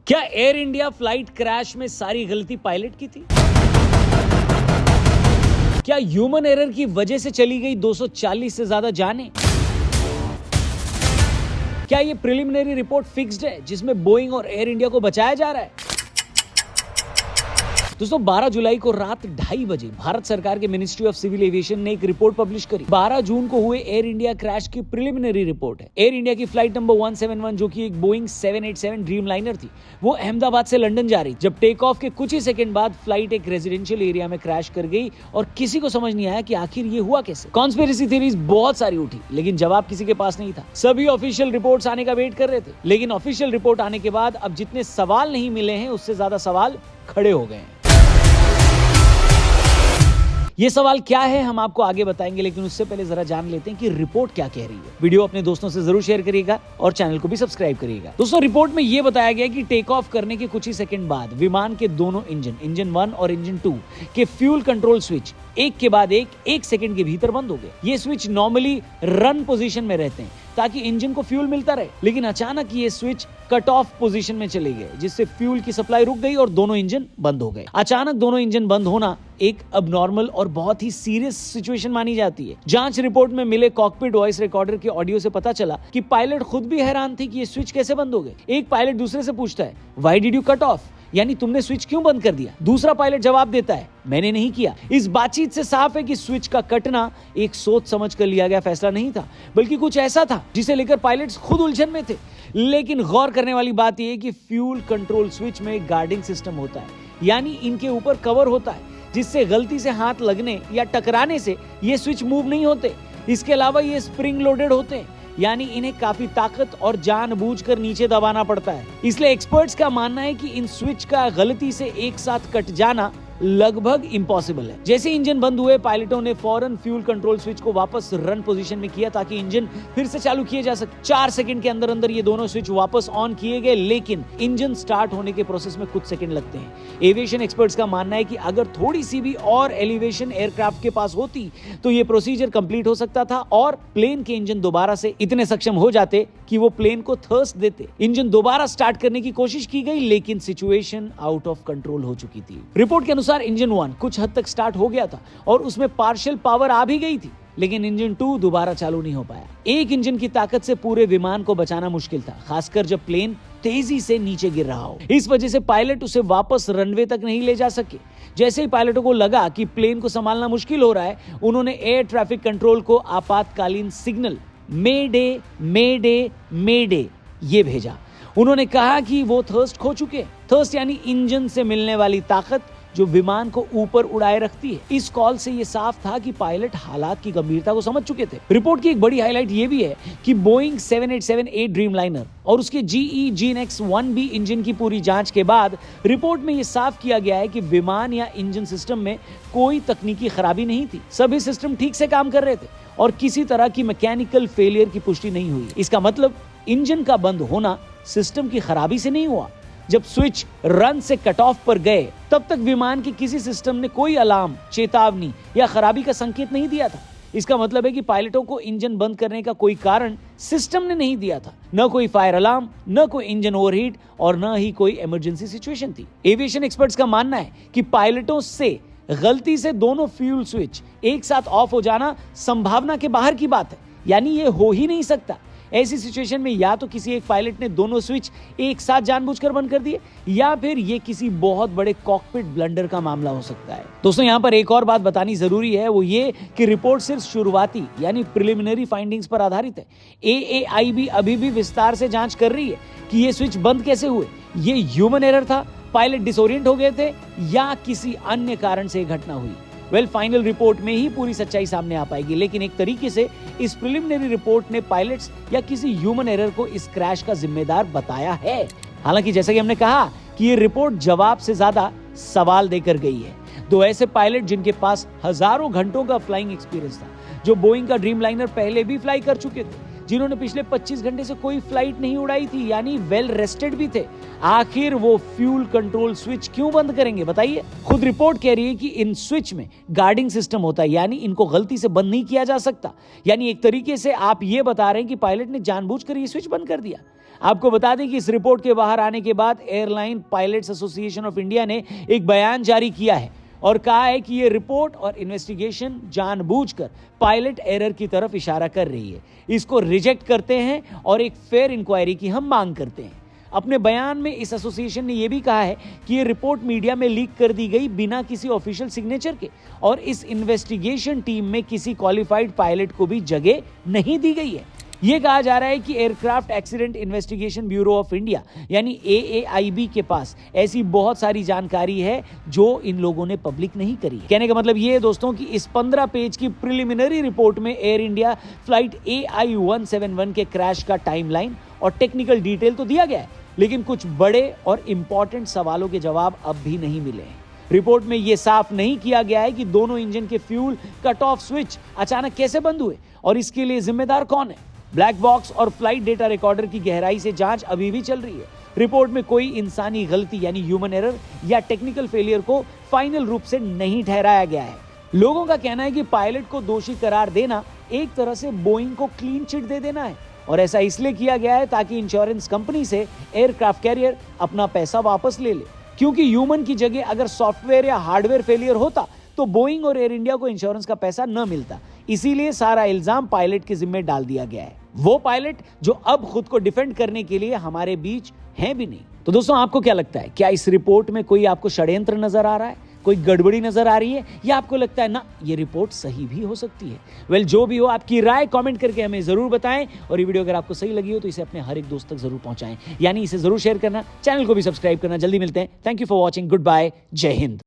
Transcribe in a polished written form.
क्या air India flight crash में सारी गलती पायलट की थी? क्या ह्यूमन एरर की वजह से चली गई 240 से ज्यादा जानें? क्या ये प्रिलिमिनरी रिपोर्ट फिक्स्ड है जिसमें बोइंग और एयर इंडिया को बचाया जा रहा है? दोस्तों 12 जुलाई को रात 2:30 बजे भारत सरकार के मिनिस्ट्री ऑफ सिविल एविएशन ने एक रिपोर्ट पब्लिश करी। 12 जून को हुए एयर इंडिया क्रैश की प्रिलिमिनरी रिपोर्ट है। एयर इंडिया की फ्लाइट नंबर 171 जो कि एक बोइंग 787 ड्रीम लाइनर थी, वो अहमदाबाद से लंदन जा रही। जब टेक ऑफ के कुछ ही सेकंड बाद फ्लाइट एक रेजिडेंशियल एरिया में क्रैश कर गई और किसी को समझ नहीं आया कि आखिर ये हुआ कैसे। कॉन्स्पिरेसी थ्योरीज बहुत सारी उठी, लेकिन जवाब किसी के पास नहीं था। सभी ऑफिशियल रिपोर्ट्स आने का वेट कर रहे थे, लेकिन ऑफिशियल रिपोर्ट आने के बाद अब जितने सवाल नहीं मिले हैं उससे ज्यादा सवाल खड़े हो गए हैं। ये सवाल क्या है हम आपको आगे बताएंगे, लेकिन उससे पहले जरा जान लेते हैं कि रिपोर्ट क्या कह रही है। वीडियो अपने दोस्तों से जरूर शेयर करिएगा और चैनल को भी सब्सक्राइब करिएगा। दोस्तों रिपोर्ट में ये बताया गया कि टेक ऑफ करने के कुछ ही सेकंड बाद विमान के दोनों इंजन 1 और इंजन 2 के फ्यूल कंट्रोल स्विच एक के बाद एक सेकंड के भीतर बंद हो गए। ये स्विच नॉर्मली रन पोजीशन में रहते हैं ताकि इंजन को फ्यूल मिलता रहे, लेकिन अचानक ये स्विच कट ऑफ पोजीशन में चले गए, जिससे फ्यूल की सप्लाई रुक गई और दोनों इंजन बंद हो गए। अचानक दोनों इंजन बंद होना एक अबनॉर्मल और बहुत ही सीरियस सिचुएशन मानी जाती है। जांच रिपोर्ट में मिले कॉकपिट वॉइस रिकॉर्डर के ऑडियो से पता चला कि पायलट खुद भी हैरान थे कि ये स्विच कैसे बंद हो गए। एक पायलट दूसरे से पूछता है, why did you cut off, यानी तुमने स्विच क्यों बंद कर दिया? दूसरा पायलट जवाब देता है, मैंने नहीं किया। इस बातचीत से साफ है कि स्विच का कटना एक सोच समझ कर लिया गया फैसला नहीं था, बल्कि कुछ ऐसा था जिसे लेकर पायलट्स खुद उलझन में थे। लेकिन गौर करने वाली बात यह है कि फ्यूल कंट्रोल स्विच में एक गार्डिंग सिस्टम होता है, यानी इनके ऊपर कवर होता है, जिससे गलती से हाथ लगने या टकराने से ये स्विच मूव नहीं होते। इसके अलावा ये स्प्रिंग लोडेड होते हैं, यानी इन्हें काफी ताकत और जानबूझकर नीचे दबाना पड़ता है। इसलिए एक्सपर्ट्स का मानना है कि इन स्विच का गलती से एक साथ कट जाना लगभग इम्पॉसिबल है। जैसे इंजन बंद हुए, पायलटों ने फौरन फ्यूल कंट्रोल स्विच को वापस रन पोजीशन में किया ताकि इंजन फिर से चालू किए जा सके। 4 सेकंड के अंदर अंदर ये दोनों स्विच वापस ऑन किए गए, लेकिन इंजन स्टार्ट होने के प्रोसेस में कुछ सेकंड लगते हैं। एविएशन एक्सपर्ट्स का मानना है कि अगर थोड़ी सी भी और एलिवेशन एयरक्राफ्ट के पास होती तो ये प्रोसीजर कंप्लीट हो सकता था और प्लेन के इंजन दोबारा से इतने सक्षम हो जाते कि वो प्लेन को थर्स्ट देते। इंजन दोबारा स्टार्ट करने की कोशिश की गई, लेकिन सिचुएशन आउट ऑफ कंट्रोल हो चुकी थी। रिपोर्ट के अनुसार इंजन 1 कुछ हद तक स्टार्ट हो गया था और उसमें पार्शियल पावर आ भी गई थी, लेकिन इंजन 2 दोबारा चालू नहीं हो पाया। एक इंजन की ताकत से पूरे विमान को बचाना मुश्किल था, खासकर जब प्लेन तेजी से नीचे गिर रहा हो। इस वजह से पायलट उसे वापस रनवे तक नहीं ले जा सके। जैसे ही पायलटों को लगा कि प्लेन को संभालना मुश्किल हो रहा है, उन्होंने एयर ट्रैफिक कंट्रोल को आपातकालीन सिग्नल मेडे मेडे मेडे ये भेजा। उन्होंने कहा कि वो थर्स्ट खो चुके हैं। थर्स्ट यानी इंजन से मिलने वाली ताकत जो विमान को ऊपर उड़ाए रखती है। इस कॉल से ये साफ था कि पायलट हालात की गंभीरता को समझ चुके थे। रिपोर्ट की एक बड़ी हाईलाइट ये भी है कि बोइंग 787 ड्रीम लाइनर और उसके GE GEnx 1B इंजन की पूरी जांच के बाद रिपोर्ट में ये साफ किया गया है कि विमान या इंजन सिस्टम में कोई तकनीकी खराबी नहीं थी। सभी सिस्टम ठीक से काम कर रहे थे और किसी तरह की मैकेनिकल फेलियर की पुष्टि नहीं हुई। इसका मतलब इंजन का बंद होना सिस्टम की खराबी से नहीं हुआ। जब स्विच रन से कट ऑफ पर गए, तब तक विमान के किसी सिस्टम ने कोई अलार्म, चेतावनी या खराबी का संकेत नहीं दिया था। इसका मतलब है कि पायलटों को इंजन बंद करने का कोई कारण सिस्टम ने नहीं दिया था। न कोई फायर अलार्म, न कोई इंजन ओवरहीट और न ही कोई इमरजेंसी सिचुएशन थी। एविएशन एक्सपर्ट्स का मानना है कि पायलटों से गलती से दोनों फ्यूल स्विच एक साथ ऑफ हो जाना संभावना के बाहर की बात है, यानी ये हो ही नहीं सकता। ऐसी सिचुएशन में या तो किसी एक पायलट ने दोनों स्विच एक साथ जानबूझकर बंद कर दिए, या फिर ये किसी बहुत बड़े कॉकपिट ब्लंडर का मामला हो सकता है। दोस्तों यहाँ पर एक और बात बतानी जरूरी है, वो ये कि रिपोर्ट सिर्फ शुरुआती यानी प्रिलिमिनरी फाइंडिंग्स पर आधारित है। AAIB अभी भी विस्तार से जांच कर रही है कि ये स्विच बंद कैसे हुए, ये ह्यूमन एरर था, पायलट डिसोरिएंट हो गए थे, या किसी अन्य कारण से घटना हुई। फाइनल रिपोर्ट में ही पूरी सच्चाई सामने आ पाएगी, लेकिन एक तरीके से इस प्रिलिमिनरी रिपोर्ट ने पायलट्स या किसी ह्यूमन एरर को इस क्रैश का जिम्मेदार बताया है। हालांकि जैसा कि हमने कहा कि ये रिपोर्ट जवाब से ज्यादा सवाल देकर गई है। दो ऐसे पायलट जिनके पास हजारों घंटों का फ्लाइंग एक्सपीरियंस था, जो बोइंग का ड्रीम लाइनर पहले भी फ्लाई कर चुके थे, जिन्होंने पिछले 25 घंटे से कोई फ्लाइट नहीं उड़ाई थी, यानी वेल रेस्टेड भी थे, आखिर वो फ्यूल कंट्रोल स्विच क्यों बंद करेंगे बताइए? खुद रिपोर्ट कह रही है कि इन स्विच में गार्डिंग सिस्टम होता है, यानी इनको गलती से बंद नहीं किया जा सकता। यानी एक तरीके से आप ये बता रहे हैं कि पायलट ने जानबूझकर ये स्विच बंद कर दिया। आपको बता दें कि इस रिपोर्ट के बाहर आने के बाद airline pilots association of India ने एक बयान जारी किया है और कहा है कि यह रिपोर्ट और इन्वेस्टिगेशन जानबूझकर पायलट एरर की तरफ इशारा कर रही है। इसको रिजेक्ट करते हैं और एक फेयर इंक्वायरी की हम मांग करते हैं। अपने बयान में इस एसोसिएशन ने यह भी कहा है कि यह रिपोर्ट मीडिया में लीक कर दी गई बिना किसी ऑफिशियल सिग्नेचर के और इस इन्वेस्टिगेशन टीम में किसी क्वालिफाइड पायलट को भी जगह नहीं दी गई है। यह कहा जा रहा है कि aircraft accident investigation bureau of India यानी AAIB के पास ऐसी बहुत सारी जानकारी है जो इन लोगों ने पब्लिक नहीं करी। कहने का मतलब यह है दोस्तों कि इस 15 पेज की प्रिलिमिनरी रिपोर्ट में एयर इंडिया फ्लाइट AI-171 के क्रैश का टाइमलाइन और टेक्निकल डिटेल तो दिया गया है, लेकिन कुछ बड़े और इंपॉर्टेंट सवालों के जवाब अब भी नहीं मिले हैं। रिपोर्ट में यह साफ नहीं किया गया है कि दोनों इंजन के फ्यूल कट ऑफ स्विच अचानक कैसे बंद हुए और इसके लिए जिम्मेदार कौन है। ब्लैक बॉक्स और फ्लाइट डेटा रिकॉर्डर की गहराई से जांच अभी भी चल रही है। रिपोर्ट में कोई इंसानी गलती यानी ह्यूमन एरर या टेक्निकल फेलियर को फाइनल रूप से नहीं ठहराया गया है। लोगों का कहना है कि पायलट को दोषी करार देना एक तरह से बोइंग को क्लीन चिट दे देना है और ऐसा इसलिए किया गया है ताकि इंश्योरेंस कंपनी से एयरक्राफ्ट कैरियर अपना पैसा वापस ले ले, क्योंकि ह्यूमन की जगह अगर सॉफ्टवेयर या हार्डवेयर फेलियर होता तो बोइंग और एयर इंडिया को इंश्योरेंस का पैसा न मिलता। इसीलिए सारा इल्जाम पायलट के जिम्मे डाल दिया गया है, वो पायलट जो अब खुद को डिफेंड करने के लिए हमारे बीच हैं भी नहीं। तो दोस्तों आपको क्या लगता है, क्या इस रिपोर्ट में कोई आपको षड्यंत्र नजर आ रहा है, कोई गड़बड़ी नजर आ रही है, या आपको लगता है ना ये रिपोर्ट सही भी हो सकती है? वेल, जो भी हो आपकी राय कमेंट करके हमें जरूर बताएं और ये वीडियो अगर आपको सही लगी हो तो इसे अपने हर एक दोस्त तक जरूर पहुंचाएं, यानी इसे जरूर शेयर करना, चैनल को भी सब्सक्राइब करना। जल्दी मिलते हैं। Thank you for watching. Good bye. जय हिंद।